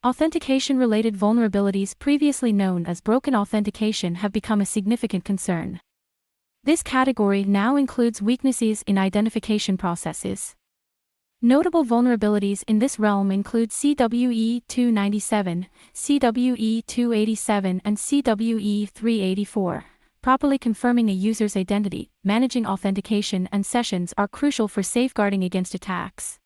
Authentication-related vulnerabilities previously known as broken authentication have become a significant concern. This category now includes weaknesses in identification processes. Notable vulnerabilities in this realm include CWE 297, CWE 287, and CWE 384. Properly confirming a user's identity, managing authentication, and sessions are crucial for safeguarding against attacks.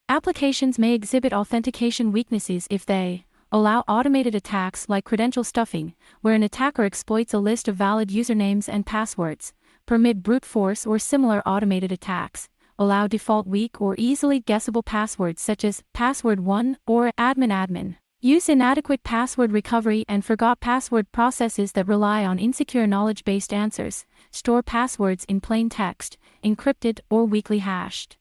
Applications may exhibit authentication weaknesses if they allow automated attacks like credential stuffing, where an attacker exploits a list of valid usernames and passwords, permit brute force or similar automated attacks, allow default weak or easily guessable passwords such as password1 or admin, use inadequate password recovery and forgot password processes that rely on insecure knowledge-based answers, store passwords in plain text, encrypted or weakly hashed.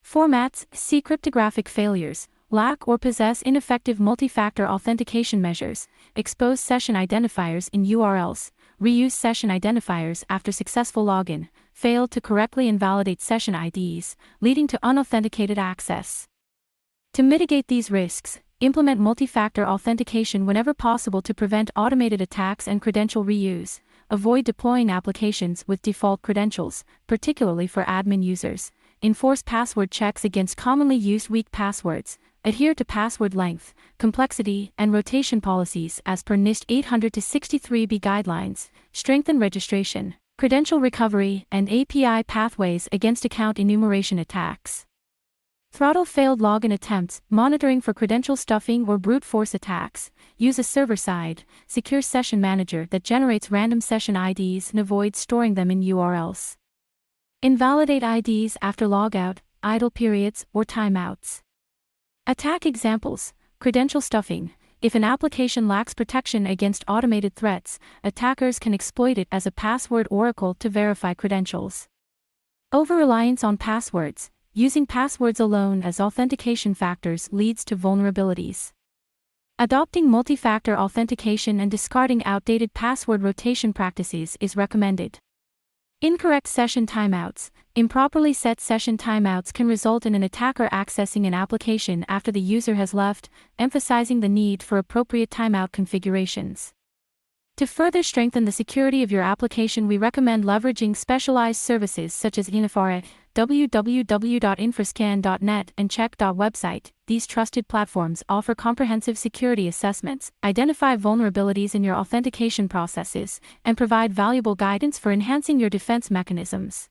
Formats: see cryptographic failures, lack or possess ineffective multi-factor authentication measures, expose session identifiers in URLs, reuse session identifiers after successful login, fail to correctly invalidate session IDs, leading to unauthenticated access. To mitigate these risks, implement multi-factor authentication whenever possible to prevent automated attacks and credential reuse. Avoid deploying applications with default credentials, particularly for admin users. Enforce password checks against commonly used weak passwords. Adhere to password length, complexity, and rotation policies as per NIST 800-63B guidelines. Strengthen registration, credential recovery, and API pathways against account enumeration attacks. Throttle failed login attempts, monitoring for credential stuffing or brute force attacks. Use a server-side, secure session manager that generates random session IDs and avoid storing them in URLs. Invalidate IDs after logout, idle periods, or timeouts. Attack examples: credential stuffing. If an application lacks protection against automated threats, attackers can exploit it as a password oracle to verify credentials. Over-reliance on passwords. Using passwords alone as authentication factors leads to vulnerabilities. Adopting multi-factor authentication and discarding outdated password rotation practices is recommended. Incorrect session timeouts. Improperly set session timeouts can result in an attacker accessing an application after the user has left, emphasizing the need for appropriate timeout configurations. To further strengthen the security of your application, we recommend leveraging specialized services such as INFRA, www.infrascan.net, and check.website. These trusted platforms offer comprehensive security assessments, identify vulnerabilities in your authentication processes, and provide valuable guidance for enhancing your defense mechanisms.